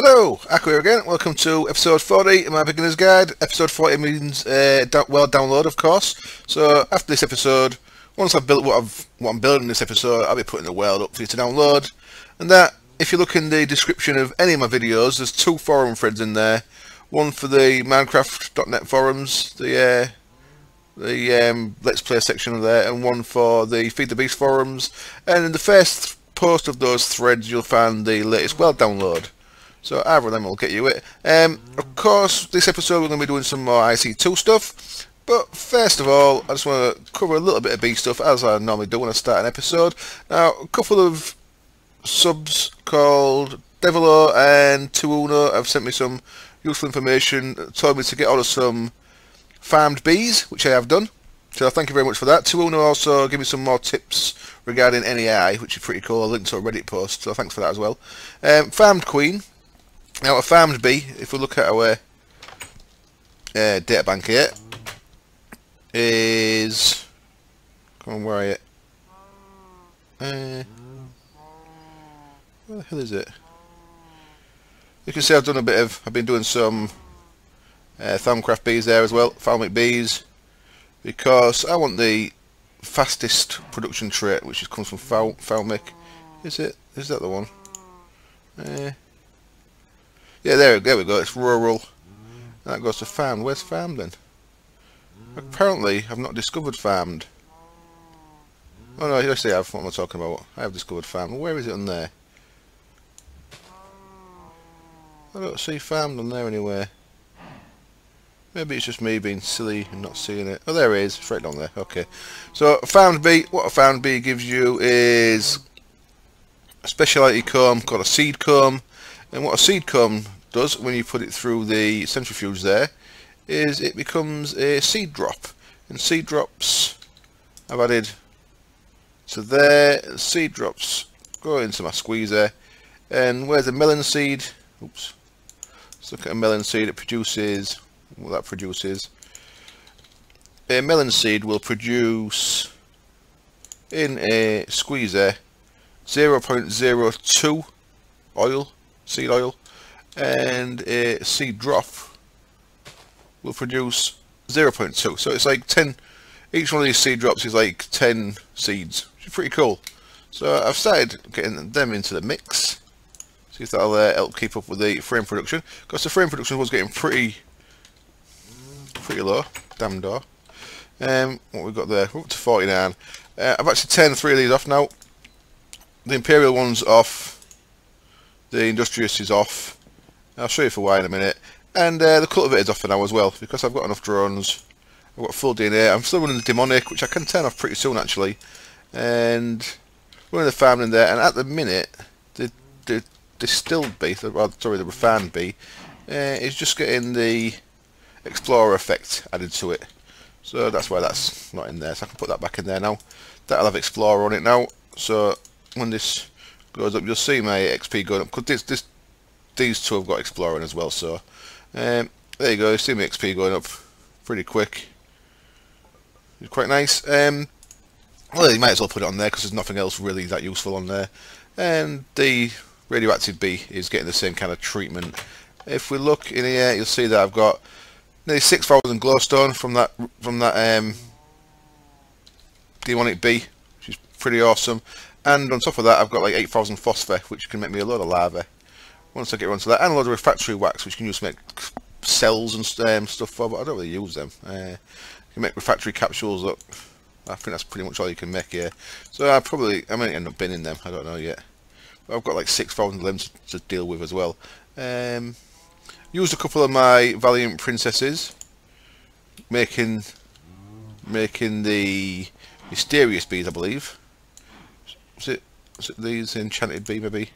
Hello, Aqua here again. Welcome to episode 40 of my beginner's guide. Episode 40 means world download, of course. So after this episode, once I've built what I'm building in this episode, I'll be putting the world up for you to download. And that, if you look in the description of any of my videos, there's two forum threads in there. One for the Minecraft.net forums, the Let's Play section of there, and one for the Feed the Beast forums. And in the first post of those threads, you'll find the latest world download. So either of them will get you it. Of course, this episode we're going to be doing some more IC2 stuff. But first of all, I just want to cover a little bit of B stuff, as I normally do when I start an episode. Now, a couple of subs called Devilo and Tuuno have sent me some useful information, told me to get hold of some farmed bees, which I have done. So thank you very much for that. Tuuno also gave me some more tips regarding NAI, which is pretty cool. I linked to a Reddit post, so thanks for that as well. Farmed queen. Now a farmed bee, if we look at our data bank here, is... Come on, where are you? Where the hell is it? You can see I've been doing some Thermcraft bees there as well, Falmic bees, because I want the fastest production trait, which comes from Falmic. Is that the one? Yeah, there we go, it's rural. And that goes to farmed. Where's farmed then? Apparently, I've not discovered farmed. Oh no, yes I have. What am I talking about? I have discovered farmed. Where is it on there? I don't see farmed on there anywhere. Maybe it's just me being silly and not seeing it. Oh, there it is. It's right down there. Okay. So, a farmed bee. What a farmed bee gives you is a speciality comb called a seed comb. And what a seed comb does when you put it through the centrifuge there is it becomes a seed drop. And seed drops I've added to there. Seed drops go into my squeezer. And where's a melon seed? Oops. Let's look at a melon seed. It produces what that produces. A melon seed will produce in a squeezer 0.02 oil. Seed oil, and a seed drop will produce 0.2. So it's like 10. Each one of these seed drops is like 10 seeds, which is pretty cool. So I've started getting them into the mix. See if that'll help keep up with the frame production, because the frame production was getting pretty low. Damn door. What we've got there? We're up to 49. I've actually turned 3 of these off now. The Imperial one's off. The Industrious is off. I'll show you for why in a minute. And the Cultivator's off for now as well, because I've got enough drones. I've got full DNA. I'm still running the Demonic, which I can turn off pretty soon actually. And running the farm in there. And at the minute, the distilled bee, the refined bee, is just getting the Explorer effect added to it. So that's why that's not in there. So I can put that back in there now. That'll have Explorer on it now. So when this goes up, you'll see my XP going up, because these two have got Exploring as well. So there you go, you see my XP going up pretty quick. It's quite nice. Well, you might as well put it on there because there's nothing else really that useful on there. And the radioactive bee is getting the same kind of treatment. If we look in here, you'll see that I've got nearly 6,000 glowstone from that demonic bee, which is pretty awesome. And on top of that, I've got like 8,000 phosphor, which can make me a load of lava. Once I get onto that, and a load of refractory wax, which you can use to make cells and stuff for, but I don't really use them. You can make refractory capsules. Look, I think that's pretty much all you can make here. So I might end up binning them. I don't know yet. But I've got like 6,000 of them to deal with as well. Used a couple of my Valiant Princesses, making the mysterious bees, I believe. Was it these enchanted bee maybe?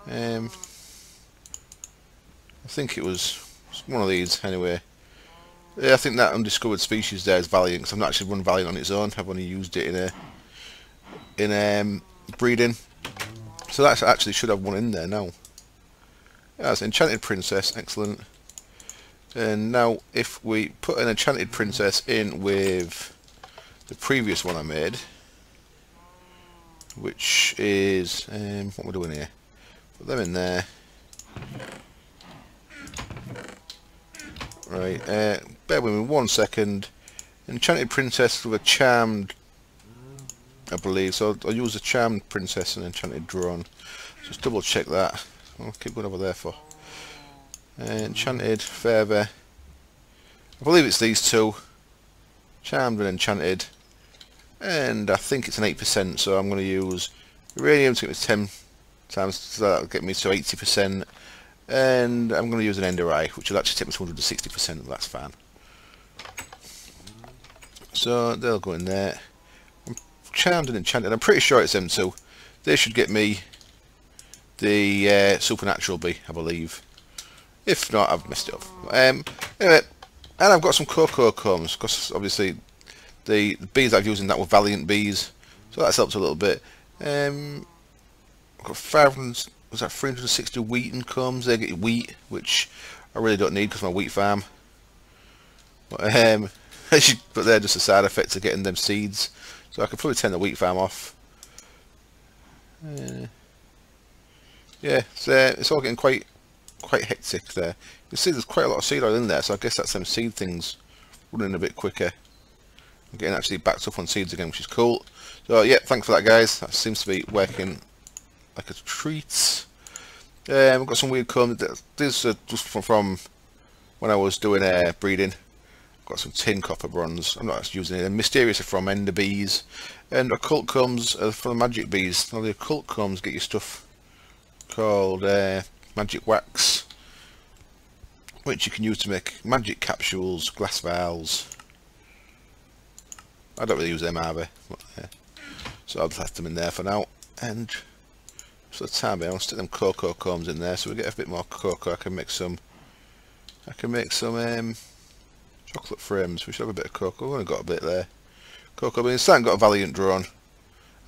I think it was one of these anyway. Yeah, I think that undiscovered species there is Valiant, because I've not actually run Valiant on its own. I've only used it in breeding. So that actually should have one in there now. Yeah, it's enchanted princess, excellent. And now if we put an enchanted princess in with the previous one I made, which is what we're doing here. Put them in there. Right, bear with me 1 second. Enchanted princess with a charmed, I believe. So I'll use a charmed princess and enchanted drone. Just double check that. I'll keep going over there for. Enchanted, further. I believe it's these two. Charmed and enchanted. And I think it's an 8%, so I'm going to use uranium to get me 10 times, so that'll get me to 80%. And I'm going to use an ender eye, which will actually take me to 160%, but that's fine. So they'll go in there. I'm charmed and enchanted. I'm pretty sure it's them two. They should get me the supernatural bee, I believe. If not, I've messed it up. Anyway, and I've got some cocoa combs, because obviously the bees I've used in that were valiant bees, so that's helped a little bit. I've got 500, was that 360 wheaten combs? They get wheat, which I really don't need because my wheat farm. But they're just a side effect of getting them seeds, so I could probably turn the wheat farm off. Yeah, it's all getting quite hectic there. You see there's quite a lot of seed oil in there, so I guess that's them seed things running a bit quicker. I'm getting actually backed up on seeds again, which is cool. So yeah, thanks for that, guys. That seems to be working like a treat. I've got some weird combs. These are just from when I was doing breeding. I've got some tin, copper, bronze. I'm not actually using it. And mysterious are from ender bees, and occult combs are from the magic bees. Now the occult combs get you stuff called magic wax, which you can use to make magic capsules, glass vials. I don't really use them either, but, so I'll left them in there for now. And for the time being, I'll stick them cocoa combs in there, so we get a bit more cocoa. I can make some chocolate frames. We should have a bit of cocoa. We've only got a bit there. Cocoa beans. I haven't got a valiant drone.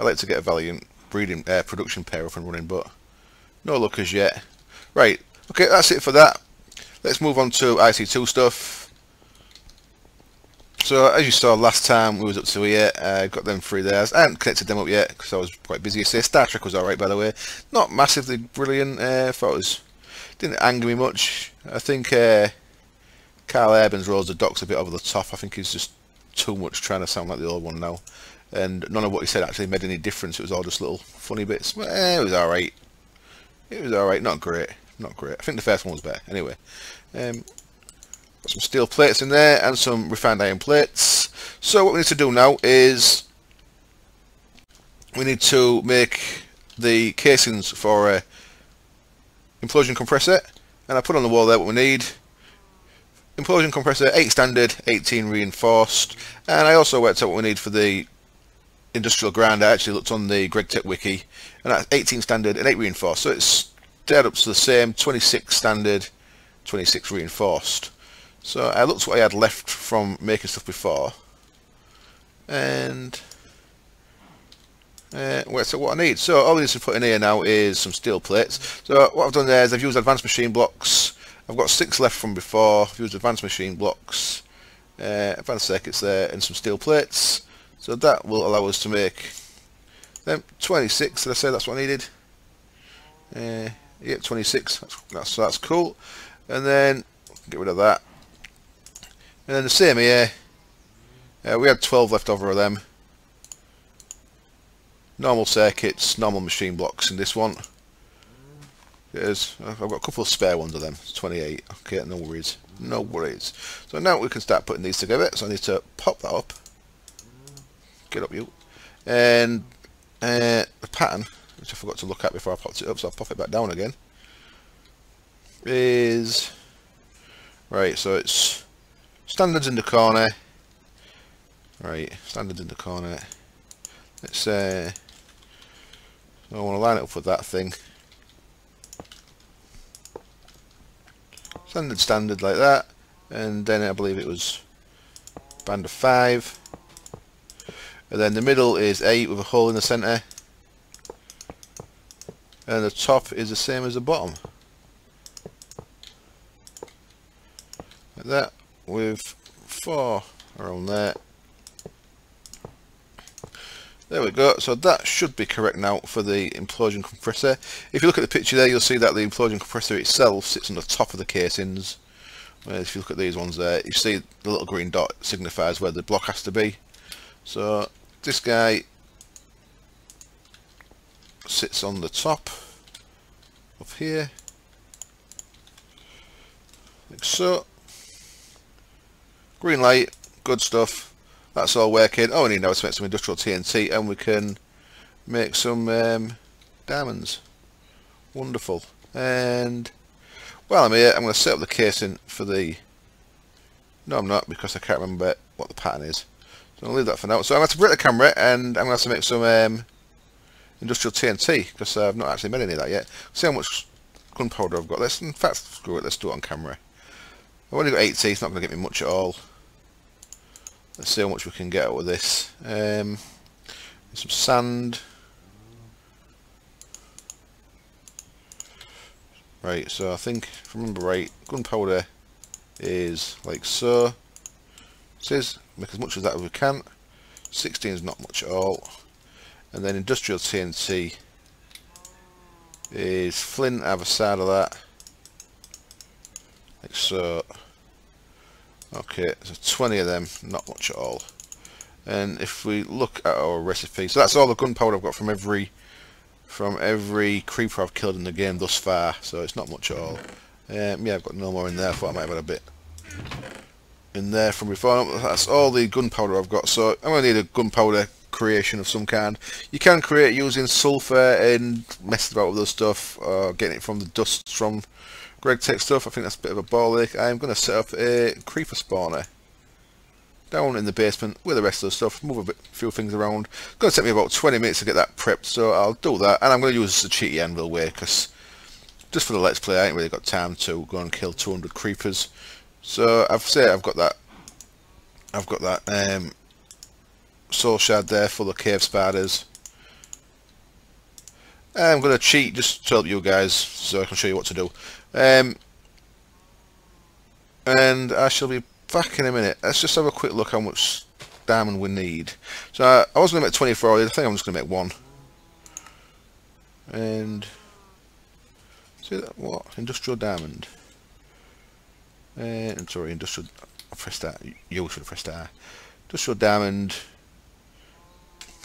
I like to get a valiant breeding production pair up and running, but no luck as yet. Right, okay, that's it for that. Let's move on to IC2 stuff. So as you saw last time we was up to here, got them through there. I hadn't connected them up yet because I was quite busy. So Star Trek was alright, by the way. Not massively brilliant. Thought it was, didn't anger me much. I think Carl Urban's rolls the docks a bit over the top. I think he's just too much trying to sound like the old one now. And none of what he said actually made any difference. It was all just little funny bits. But it was alright. It was alright, not great. Not great. I think the first one was better. Anyway. Got some steel plates in there and some refined iron plates. So what we need to do now is we need to make the casings for a implosion compressor, and I put on the wall there what we need. Implosion compressor, 8 standard, 18 reinforced, and I also worked out what we need for the industrial grinder. I actually looked on the Greg Tech wiki, and that's 18 standard and 8 reinforced, so it's dead up to the same, 26 standard, 26 reinforced. So I looked what I had left from making stuff before, and worked out what I need. So all we need to put in here now is some steel plates. So what I've done there is I've used advanced machine blocks. I've got 6 left from before. I've used advanced machine blocks, advanced circuits there, and some steel plates. So that will allow us to make them 26. Did I say that's what I needed? Yeah, 26. That's cool. And then get rid of that. And then the same here. We had 12 left over of them. Normal circuits, normal machine blocks in this one. I've got a couple of spare ones of them. It's 28. Okay, no worries. No worries. So now we can start putting these together. So I need to pop that up. Get up, you. And the pattern, which I forgot to look at before I popped it up, so I'll pop it back down again, is... Right, so it's standards in the corner. Right, standards in the corner. Let's I want to line it up with that thing. Standard like that, and then I believe it was band of 5, and then the middle is 8 with a hole in the centre, and the top is the same as the bottom, like that, with 4 around there. There we go. So that should be correct now for the implosion compressor. If you look at the picture there, you'll see that the implosion compressor itself sits on the top of the casings, If you look at these ones there, you see the little green dot signifies where the block has to be. So this guy sits on the top up here, like so. Green light, good stuff. That's all working. All we need now is to make some industrial TNT, and we can make some diamonds. Wonderful. And while I'm here, I'm going to set up the casing for the... No, I'm not, because I can't remember what the pattern is. So I'll leave that for now. So I'm going to break the camera, and I'm going to have to make some industrial TNT, because I've not actually made any of that yet. See how much gunpowder I've got. In fact, screw it, let's do it on camera. I've only got 80, it's not going to get me much at all. Let's see how much we can get out of this. Some sand. Right, so I think, if I remember right, gunpowder is like so. It says make as much of that as we can. 16 is not much at all. And then industrial TNT is flint either side of that. Like so. Okay, so 20 of them, not much at all. And if we look at our recipe, so that's all the gunpowder I've got from every creeper I've killed in the game thus far, so it's not much at all. Yeah, I've got no more in there. I thought I might have had a bit in there from before. That's all the gunpowder I've got, so I'm going to need a gunpowder creation of some kind. You can create using sulfur and messing about with those stuff, or getting it from the dust from Greg Tech stuff. I think that's a bit of a ball ache. I'm going to set up a creeper spawner down in the basement with the rest of the stuff, move a few things around. It's going to take me about 20 minutes to get that prepped, so I'll do that. And I'm going to use the cheaty anvil way, because just for the let's play I ain't really got time to go and kill 200 creepers. So I've got that soul shard there full of cave spiders. I'm going to cheat just to help you guys, so I can show you what to do. And I shall be back in a minute. Let's just have a quick look how much diamond we need. So I was going to make 24, I think I'm just going to make one. And see that, what? Industrial diamond. Sorry, industrial, I pressed that, you should have pressed that. Industrial diamond.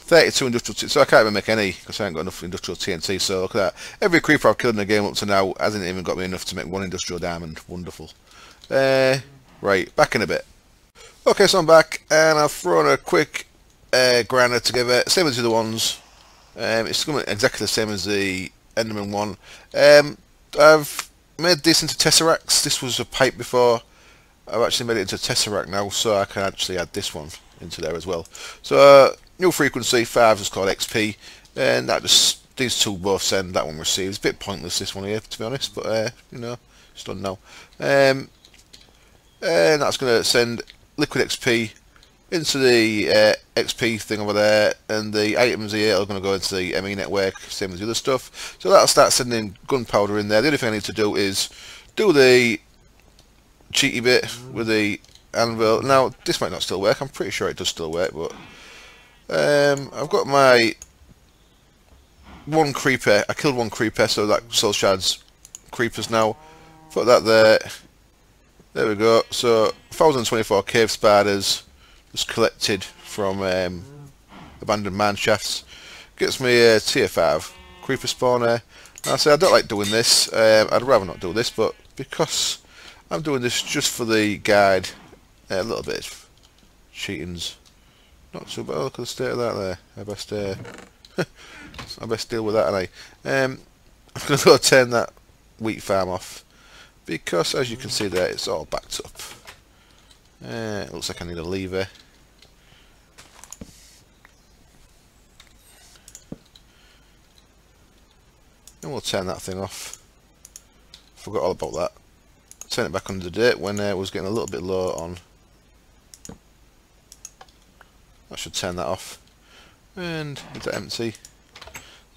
32 industrial TNT, so I can't even make any because I haven't got enough industrial TNT. So look at that. Every creeper I've killed in the game up to now hasn't even got me enough to make one industrial diamond. Wonderful. Right, back in a bit. Okay, so I'm back and I've thrown a quick grinder together, same as the other ones. It's going to be exactly the same as the Enderman one. I've made this into tesseracts. This was a pipe before. I've actually made it into a tesseract now, so I can actually add this one into there as well. So new frequency 5 is called XP, and that just, these two both send, that one receives. A bit pointless this one here, to be honest, but you know, it's done now. And that's going to send liquid XP into the XP thing over there, and the items here are going to go into the ME network, same as the other stuff. So that'll start sending gunpowder in there. The only thing I need to do is do the cheaty bit with the anvil. Now this might not still work, I'm pretty sure it does still work, but I've got my one creeper. I killed one creeper, so that soul shards creepers now. Put that there. There we go. So 1024 cave spiders just collected from abandoned mine shafts. Gets me a tier 5 creeper spawner. Now, I say I don't like doing this. I'd rather not do this, but because I'm doing this just for the guide, a little bit of cheating's not so bad. Look at the state of that there. I best deal with that, and I'm going to go turn that wheat farm off, because as you can see there, it's all backed up. It looks like I need a lever. And we'll turn that thing off. Forgot all about that. Turn it back on the dirt when it was getting a little bit low on. I should turn that off. And is that empty?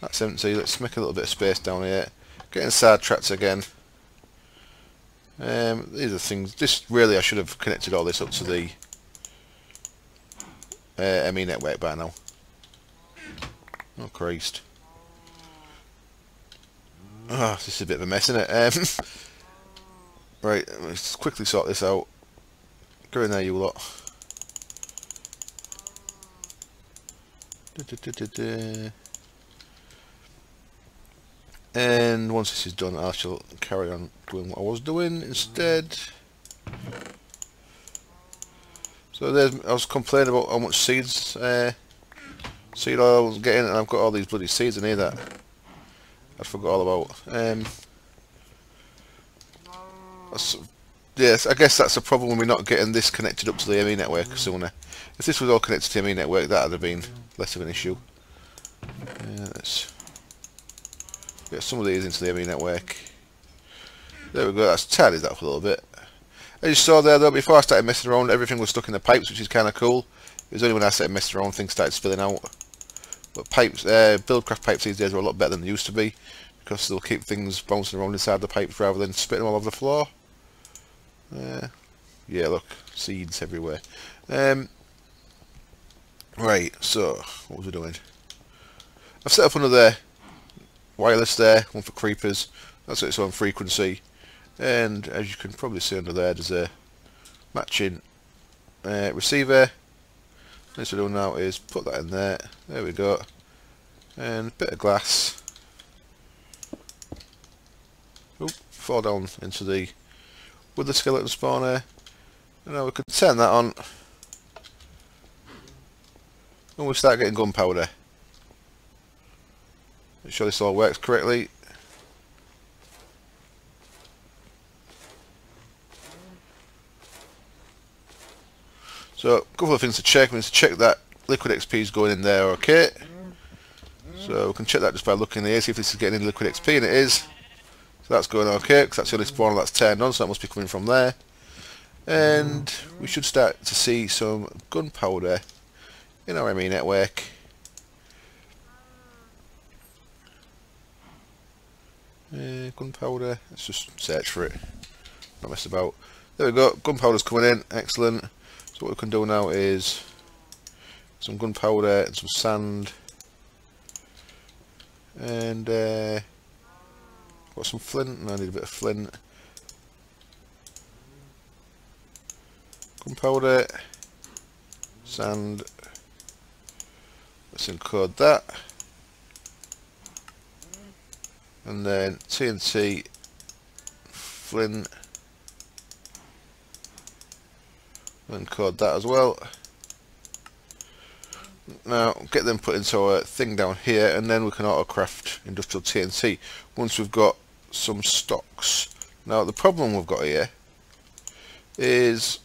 That's empty. Let's make a little bit of space down here. Getting sidetracked again. These are things. This really, I should have connected all this up to the ME network by now. Oh Christ! Oh, this is a bit of a mess, isn't it? Right, let's quickly sort this out. Go in there, you lot. And once this is done, I shall carry on doing what I was doing instead. So I was complaining about how much seed oil I was getting, and I've got all these bloody seeds in here that I forgot all about. Yes, I guess that's the problem when we're not getting this connected up to the ME network sooner. If this was all connected to the ME network, that would have been less of an issue. Let's get some of these into the ME network. There we go, that's tidied that up a little bit. As you saw there though, before I started messing around, everything was stuck in the pipes, which is kind of cool. It was only when I started messing around things started spilling out. But pipes, Buildcraft pipes these days are a lot better than they used to be, because they'll keep things bouncing around inside the pipes rather than spitting them all over the floor. Yeah, look, seeds everywhere. Right, so what was we doing? I've set up another wireless there, one for creepers. That's its own frequency, and as you can probably see under there, there's a matching receiver. What we're doing now is put that in there. There we go, and a bit of glass. Oop, fall down into the with the skeleton spawner. And now we can turn that on, and we'll start getting gunpowder. Make sure this all works correctly. So, a couple of things to check. We need to check that liquid XP is going in there okay. So we can check that just by looking here, see if this is getting any liquid XP, and it is. So that's going okay, because that's the only spawner that's turned on, so that must be coming from there. And we should start to see some gunpowder in our ME network. Gunpowder, let's just search for it, not mess about. There we go, gunpowder's coming in, excellent. So what we can do now is some gunpowder and some sand, and got some flint, and I need a bit of flint. Gunpowder, sand, let's encode that, and then TNT, flint, encode that as well. Now get them put into our thing down here, and then we can auto craft industrial TNT once we've got some stocks. Now the problem we've got here is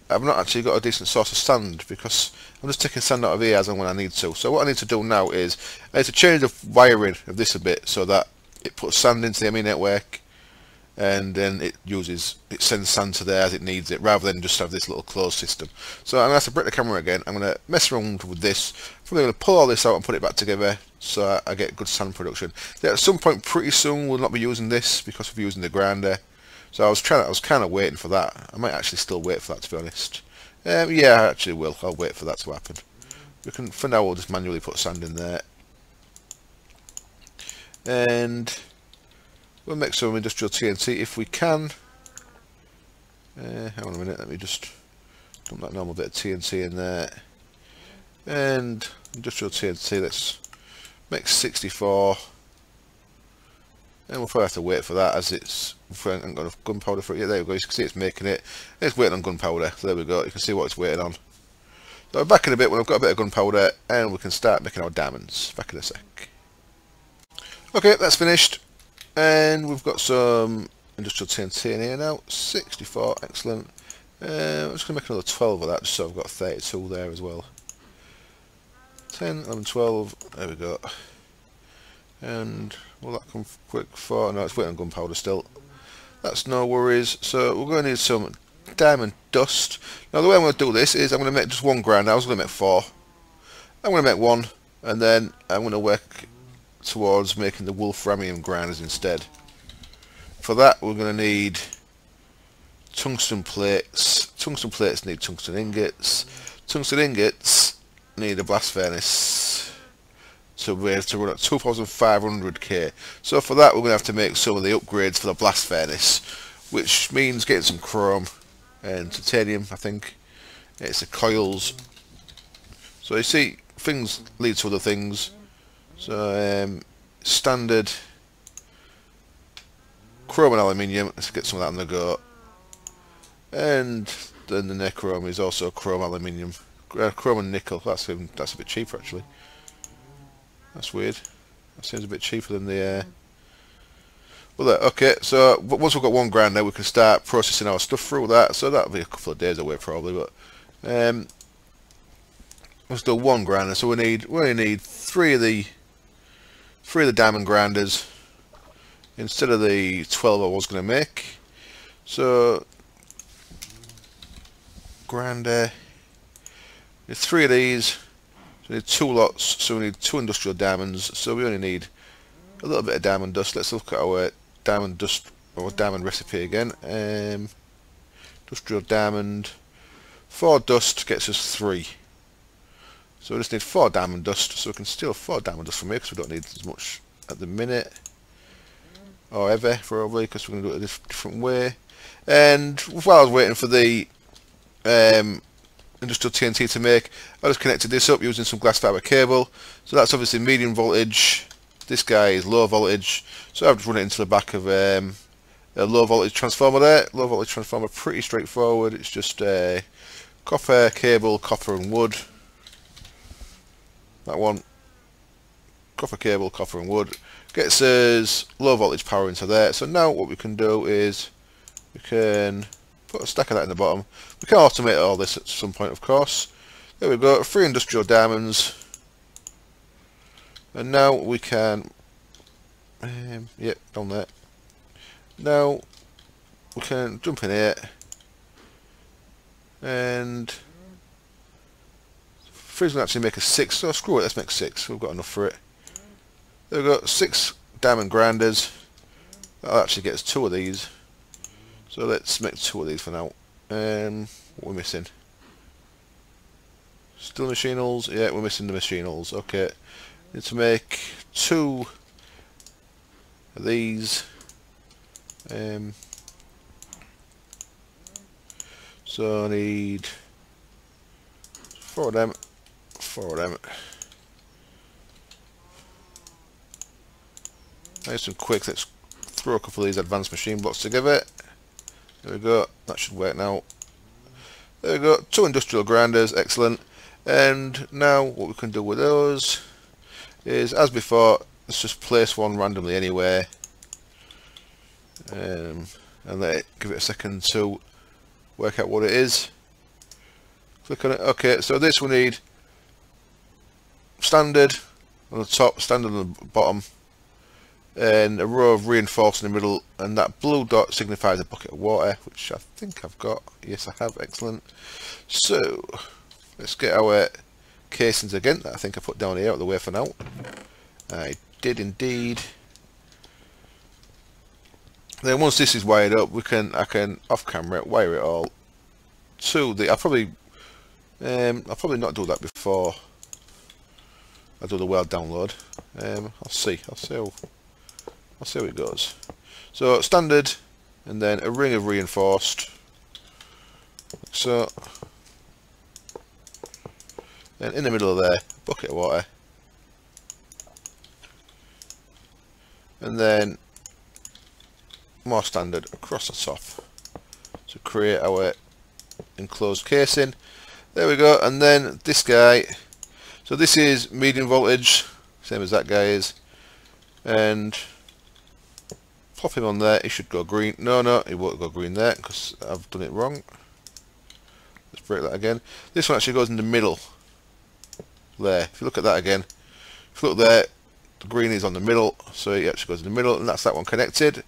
I've not actually got a decent source of sand, because I'm just taking sand out of here as and when I need to. So what I need to do now is I need to change the wiring of this a bit so that it puts sand into the ME network, and then it sends sand to there as it needs it, rather than just have this little closed system. So I'm going to have to break the camera again. I'm going to mess around with this. I'm probably going to pull all this out and put it back together so I get good sand production. Then at some point pretty soon we'll not be using this because we're using the grinder. So I was kind of waiting for that. I might actually still wait for that, to be honest. Yeah, I actually will. I'll wait for that to happen. For now we'll just manually put sand in there. And we'll make some industrial TNT if we can. Hang on a minute, let me just dump that normal bit of TNT in there. And industrial TNT, let's make 64. And we'll probably have to wait for that, as I haven't got enough gunpowder for it yet. There we go, you can see it's making it. It's waiting on gunpowder. So there we go, you can see what it's waiting on. So I'm back in a bit when I've got a bit of gunpowder, and we can start making our diamonds. Back in a sec. Okay, that's finished. And we've got some industrial TNT in here now. 64, excellent. I'm just going to make another 12 of that, just so I've got 32 there as well. 10, 11, 12, there we go. And will that come quick for? No, it's waiting on gunpowder still. That's no worries. So we're going to need some diamond dust. Now the way I'm going to do this is I'm going to make just one grind. I was going to make 4. I'm going to make 1, and then I'm going to work towards making the wolframium grinders instead. For that we're going to need tungsten plates. Tungsten plates need tungsten ingots. Tungsten ingots need a blast furnace to be able to run at 2500K. So for that we're going to have to make some of the upgrades for the blast furnace, which means getting some chrome and titanium. I think it's the coils. So you see, things lead to other things. So standard chrome and aluminium. Let's get some of that on the go. And then the nechrome is also chrome aluminium, chrome and nickel. That's a bit cheaper actually. That's weird. That seems a bit cheaper than the. Well, okay. So once we've got 1 grand, now we can start processing our stuff through that. So that'll be a couple of days away probably, but let's do 1 grand. So we only need three of the diamond grinders instead of the 12 I was going to make. So grinder, need 3 of these. So we need 2 lots. So we need 2 industrial diamonds. So we only need a little bit of diamond dust. Let's look at our diamond dust or diamond recipe again. Industrial diamond, 4 dust gets us 3. So we just need 4 diamond dust. So we can steal 4 diamond dust from here because we don't need as much at the minute, or ever probably, because we're going to do it a different way. And while I was waiting for the industrial TNT to make, I just connected this up using some glass fiber cable. So that's obviously medium voltage. This guy is low voltage, so I've just run it into the back of a low voltage transformer there. Low voltage transformer, pretty straightforward. It's just copper cable, copper and wood. That one, copper cable, copper and wood, gets us low voltage power into there. So now what we can do is we can put a stack of that in the bottom. We can automate all this at some point, of course. There we go, 3 industrial diamonds. And now we can, yep, down there. Now we can jump in here, and freeze will actually make us 6. So screw it, let's make 6. We've got enough for it. There we go, 6 diamond grinders. That'll actually get us 2 of these. So let's make 2 of these for now. What are we missing? Still machinals? Yeah, we're missing the machinals. Okay. Need to make 2 of these. So I need 4 of them, 4 of them. Nice and quick. Let's throw a couple of these advanced machine blocks together. There we go. That should work now. There we go. 2 industrial grinders. Excellent. And now what we can do with those is, as before, let's just place one randomly anywhere, and give it a second to work out what it is. Click on it. Okay, so this we need standard on the top, standard on the bottom, and a row of reinforced in the middle, and that blue dot signifies a bucket of water, which I think I've got. Yes, I have. Excellent. So let's get our casings again that I think I put down here out of the way for now. I did indeed. Then once this is wired up, I can off camera wire it all to the. I'll probably not do that before I do the weld download. I'll see how it goes. So standard, and then a ring of reinforced, like so. Then in the middle of there, bucket of water, and then more standard across the top to create our enclosed casing. There we go. And then this guy, so this is medium voltage, same as that guy is, and pop him on there. He should go green. No, he won't go green there because I've done it wrong. Let's break that again. This one actually goes in the middle there. If you look at that again, if you look there, the green is on the middle, so it actually goes in the middle, and that's that one connected.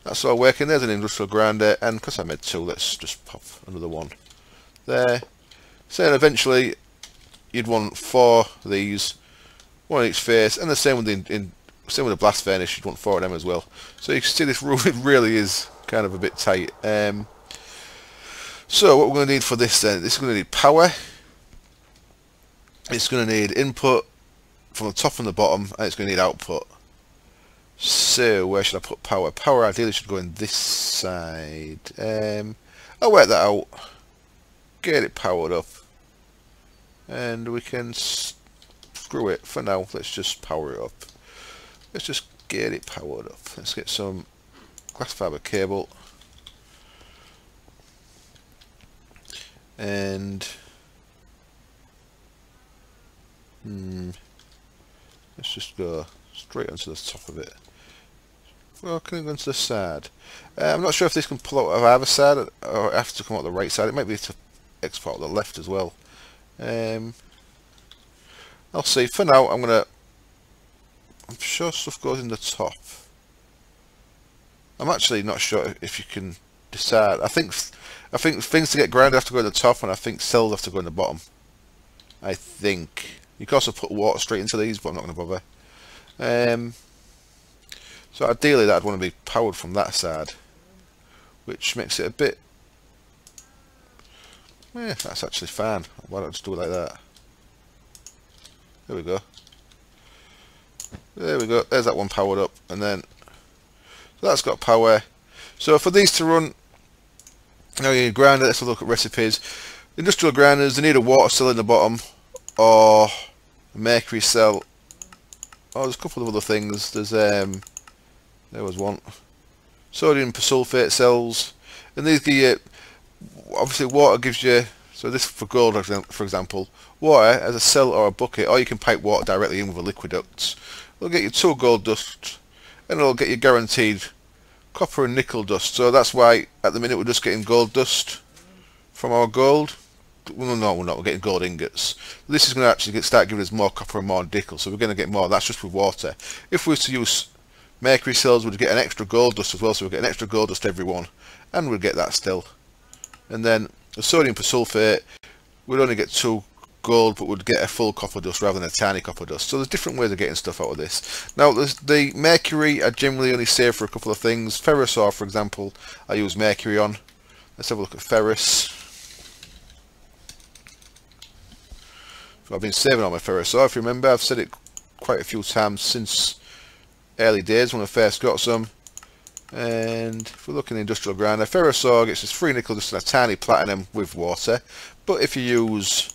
That's all working. There's an industrial grinder, and because I made 2, let's just pop another one there. So eventually you'd want 4 of these, 1 on each face, and the same with the blast furnace. You'd want 4 of them as well. So you can see this room, it really is kind of a bit tight. So what we're going to need for this then, this is going to need power. It's going to need input from the top and the bottom, and it's going to need output. So where should I put power? Power ideally should go in this side. I'll work that out. Get it powered up, and we can screw it for now. Let's just power it up. Let's just get it powered up. Let's get some glass fiber cable, and let's just go straight onto the top of it. Well, can it go onto the side? I'm not sure if this can pull out of either side or have to come out the right side. It might be to export the left as well. I'll see. For now, I'm sure stuff goes in the top. I'm actually not sure if you can decide. I think things to get grounded have to go in the top, and I think cells have to go in the bottom. I think you can also put water straight into these, but I'm not going to bother. So ideally, that'd want to be powered from that side, which makes it a bit. Yeah, that's actually fine. Why don't I just do it like that? There we go. There we go. There's that one powered up, and then so that's got power. So for these to run, now you need grinder. Let's have a look at recipes. Industrial grinders, they need a water cell in the bottom, or a mercury cell. Oh, there's a couple of other things. There's there was one. Sodium persulfate cells, and these give you, obviously water gives you. So this for gold, for example, water as a cell or a bucket, or you can pipe water directly in with a liquid duct. It'll get you 2 gold dust, and it'll get you guaranteed copper and nickel dust. So that's why at the minute we're just getting gold dust from our gold. Well, no, we're not. We're getting gold ingots. This is going to actually start giving us more copper and more nickel. So we're going to get more. That's just with water. If we were to use mercury cells, we'd get an extra gold dust as well. So we'll get an extra gold dust every one, and we'll get that still. And then the sodium persulfate, we'd only get 2 gold, but would get a full copper dust rather than a tiny copper dust. So there's different ways of getting stuff out of this. Now, the mercury I generally only save for a couple of things. Ferrous ore, for example, I use mercury on. Let's have a look at ferrous. So I've been saving on my ferrous ore. If you remember, I've said it quite a few times since early days when I first got some. And if we look in the industrial grinder, ferrous ore gets us 3 nickel dust and a tiny platinum with water. But if you use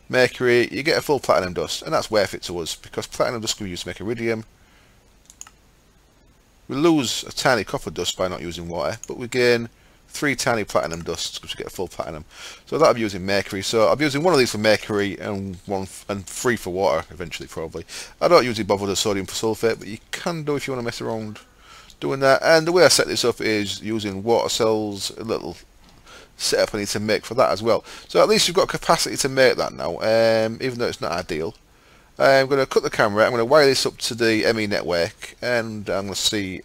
mercury, you get a full platinum dust, and that's worth it to us because platinum dust can be used to make iridium. We lose a tiny copper dust by not using water, but we gain 3 tiny platinum dusts because we get a full platinum. So that'll be using mercury. So I'll be using one of these for mercury and 3 for water eventually, probably. I don't usually bother with the sodium persulfate, but you can do if you want to mess around doing that. And the way I set this up is using water cells, a little setup I need to make for that as well. So at least you've got capacity to make that now, even though it's not ideal. I'm going to cut the camera, I'm going to wire this up to the ME network, and I'm going to see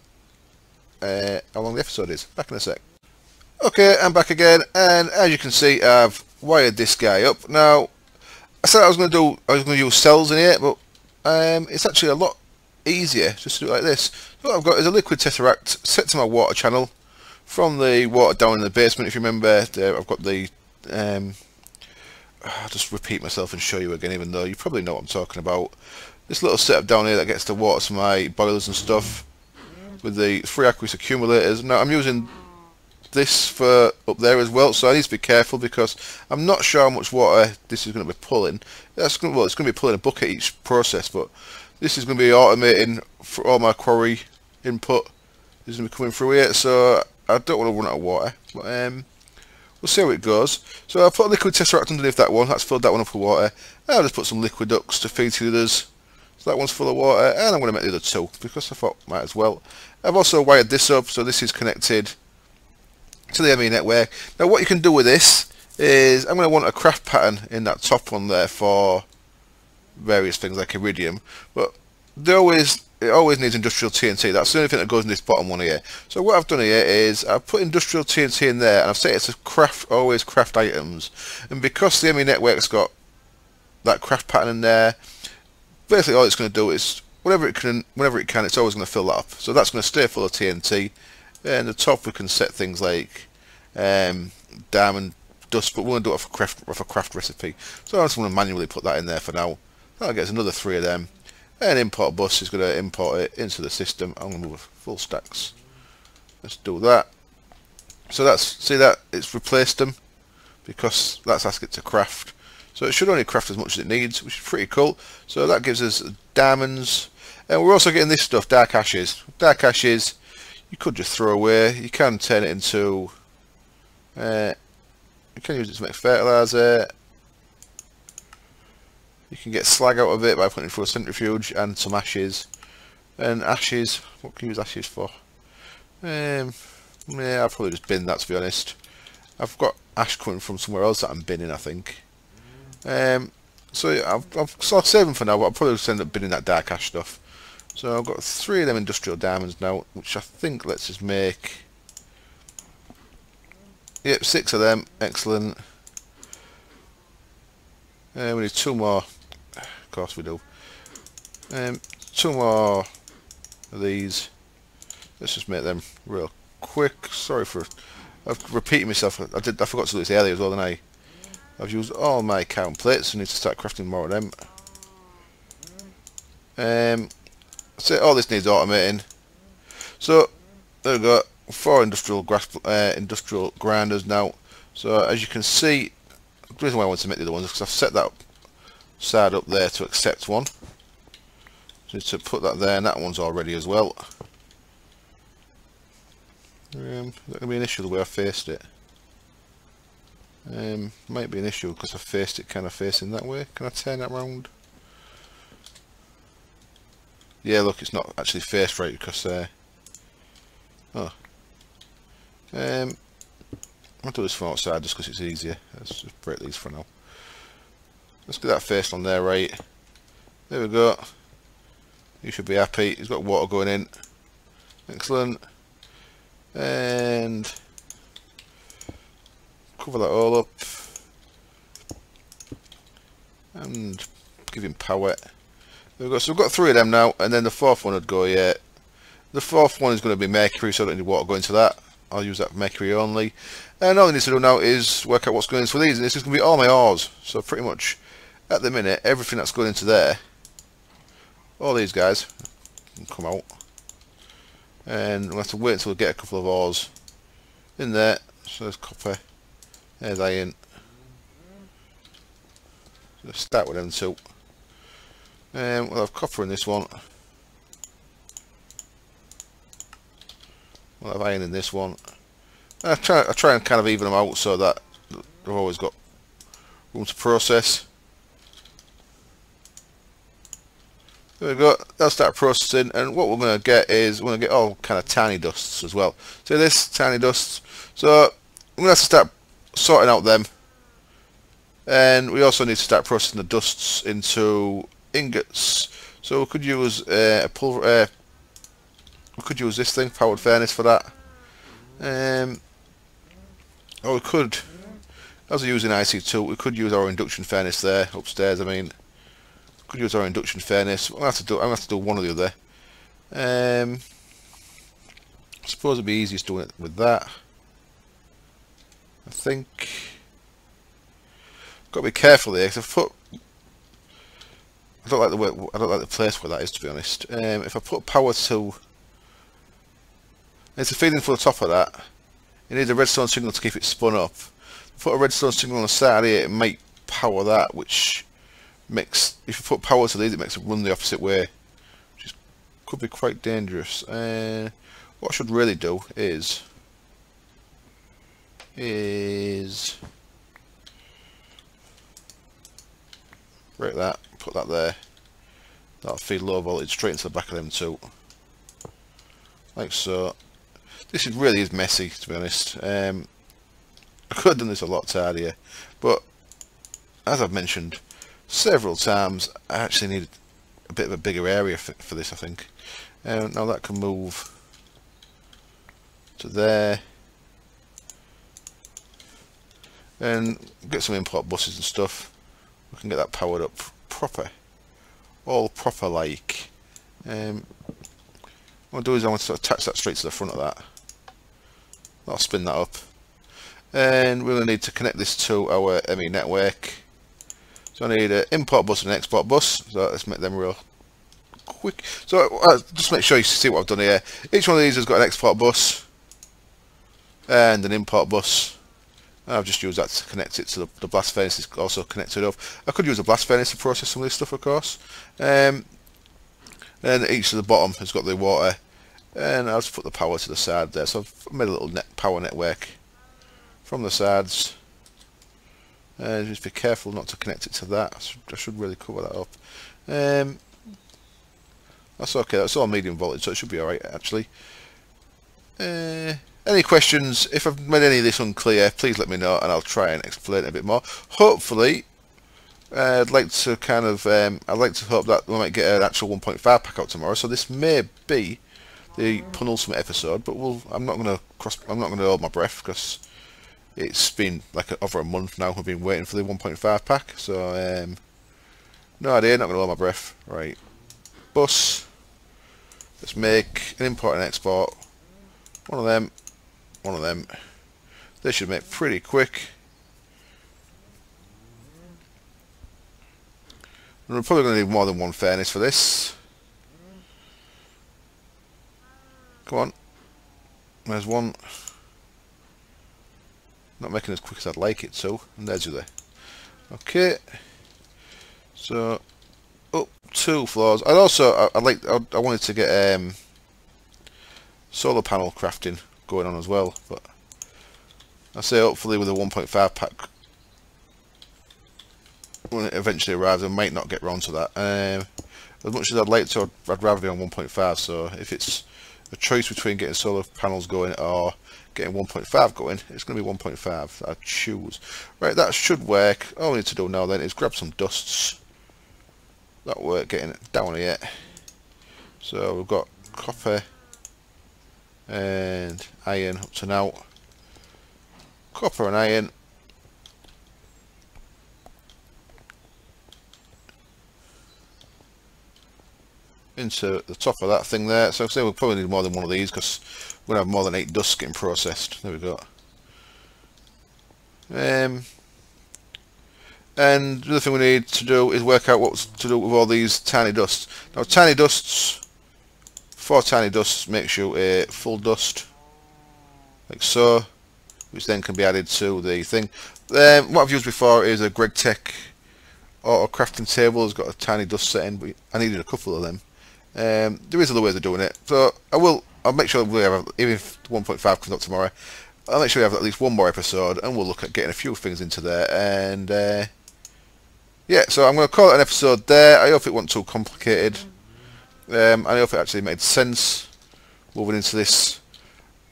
how long the episode is. Back in a sec. Okay, I'm back again, and as you can see, I've wired this guy up. Now, I said I was going to use cells in here, but it's actually a lot easier just to do it like this. So what I've got is a liquid tesseract set to my water channel from the water down in the basement. If you remember, I've got the I'll just repeat myself and show you again, even though you probably know what I'm talking about. This little setup down here that gets the water to my boilers and stuff with the 3 aqueous accumulators. Now I'm using this for up there as well, so I need to be careful because I'm not sure how much water this is going to be pulling. It's going to be pulling a bucket each process, but this is going to be automating for all my quarry input. This is going to be coming through here, so I don't want to run out of water, but we'll see how it goes. So I'll put a liquid tesseract underneath that one. That's filled that one up with water. I'll just put some liquid ducts to feed to the others. So that one's full of water, and I'm going to make the other 2 because I thought might as well. I've also wired this up, so this is connected to the ME network. Now what you can do with this is I'm going to want a craft pattern in that top one there for various things like iridium, but it always needs industrial TNT. That's the only thing that goes in this bottom one here. So what I've done here is I've put industrial TNT in there, and I've set it to always craft items. And because the ME network's got that craft pattern in there, basically all it's going to do is whenever it can, it's always going to fill that up. So that's going to stay full of TNT. And the top we can set things like diamond dust, but we're going to do it off a craft recipe. So I just want to manually put that in there for now. That'll get us another 3 of them. and import bus is going to import it into the system. I'm going to move full stacks. Let's do that. So see that it's replaced them because that's asking it to craft. So it should only craft as much as it needs, which is pretty cool. So that gives us diamonds, and we're also getting this stuff, dark ashes. Dark ashes you could just throw away. You can turn it into you can use it to make fertilizer. You can get slag out of it by putting it through a centrifuge and some ashes. And ashes, what can you use ashes for? Yeah, I'll probably just bin that, to be honest. I've got ash coming from somewhere else that I'm binning, I think. So yeah, I've sort of saved them for now, but I'll probably just end up binning that dark ash stuff. So I've got 3 of them industrial diamonds now, which I think lets us make... Yep, 6 of them, excellent. We need 2 more, of course we do. 2 more of these. Let's just make them real quick. Sorry for... I've repeated myself. I forgot to do this earlier as well, didn't I? I've used all my carbon plates. I need to start crafting more of them. So all this needs automating. So there we go. 4 industrial grinders now. So as you can see, the reason why I want to make the other ones is because I've set that side up there to accept one. So to put that there, and that one's all ready as well. Is that going to be an issue the way I faced it? Might be an issue because I faced it kind of facing that way. Can I turn that round? Yeah, look, it's not actually faced right because I'll do this from outside just because it's easier. Let's just break these for now. Let's get that faced on there right. There we go. You should be happy. He's got water going in. Excellent. And cover that all up and give him power. There we go. So we've got 3 of them now, and then the 4th one would go here. The 4th one is going to be mercury, so I don't need water going to that. I'll use that for mercury only. And all I need to do now is work out what's going into these, and this is going to be all my ores. So pretty much at the minute, everything that's going into there, all these guys can come out. And we'll have to wait until we get a couple of ores in there. So there's copper, there's iron. So let's start with them 2. We'll have copper in this one. We'll have iron in this one. I try and kind of even them out so that they've always got room to process. There we go. They'll start processing, and what we're going to get is we're going to get all kind of tiny dusts as well. So this tiny dusts. So we're going to have to start sorting out them, and we also need to start processing the dusts into ingots. So we could use a pulver. We could use this thing, powered furnace, for that. Or we could, as we're using IC2, we could use our induction furnace there upstairs. I mean, we could use our induction furnace. I'm gonna have to do one or the other. I suppose it'd be easiest doing it with that. I think. Got to be careful here because I don't like the place where that is, to be honest. If I put power to, it's a feeding for the top of that. It needs a redstone signal to keep it spun up. Put a redstone signal on the side here, it might power that, which makes, if you put power to these, it makes it run the opposite way, which could be quite dangerous. What I should really do is break that, put that there. That'll feed low voltage straight into the back of them 2, like so. This really is messy, to be honest. I could have done this a lot tidier, but as I've mentioned several times, I actually need a bit of a bigger area for this, I think. Now that can move to there, and get some import buses and stuff. We can get that powered up proper, all proper like. What I'll do is I want to attach that straight to the front of that. I'll spin that up, and we're going to need to connect this to our ME network. So I need an import bus and an export bus. So let's make them real quick. So just make sure you see what I've done here. Each one of these has got an export bus and an import bus. And I've just used that to connect it to the blast furnace. It's also connected up. I could use a blast furnace to process some of this stuff, of course. And each of the bottom has got the water, and I'll just put the power to the side there. So I've made a little power network from the sides. Just be careful not to connect it to that. I should really cover that up. That's okay. That's all medium voltage, so it should be alright actually. Any questions? If I've made any of this unclear, please let me know, and I'll try and explain it a bit more. Hopefully, I'd like to hope that we might get an actual 1.5 pack out tomorrow. So this may be the penultimate episode, but I'm not going to hold my breath, because it's been like over a month now. We've been waiting for the 1.5 pack, so no idea. Not going to hold my breath. Right, bus. Let's make an import and export. One of them. One of them. They should make pretty quick. And we're probably going to need more than one furnace for this. Come on. There's one. Not making as quick as I'd like it to. And there's you there. Okay. So up 2 floors. I'd also I wanted to get solar panel crafting going on as well, but I say hopefully with a 1.5 pack when it eventually arrives, I might not get round to that. As much as I'd like to, I'd rather be on 1.5. So if it's a choice between getting solar panels going or getting 1.5 going, it's going to be 1.5 that I choose. Right, that should work. All we need to do now then is grab some dusts. That work getting it down here. So we've got copper and iron up to now. Copper and iron. Into the top of that thing there. So I say we'll probably need more than one of these, because we're going to have more than 8 dusts getting processed. There we go. And the other thing we need to do is work out what to do with all these tiny dusts. Now tiny dusts, 4 tiny dusts makes you a full dust, like so, which then can be added to the thing. What I've used before is a Greg Tech auto crafting table. It's got a tiny dust setting, but I needed a couple of them. There is other ways of doing it, so I'll make sure we have, even if 1.5 comes up tomorrow, I'll make sure we have at least one more episode, and we'll look at getting a few things into there. And yeah, so I'm going to call it an episode there. I hope it wasn't too complicated. I hope it actually made sense moving into this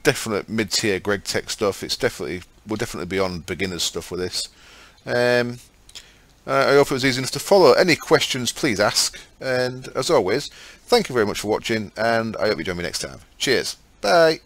definite mid-tier Greg Tech stuff. We'll definitely be on beginners stuff with this. I hope it was easy enough to follow. Any questions, please ask. And as always, thank you very much for watching, and I hope you join me next time. Cheers. Bye.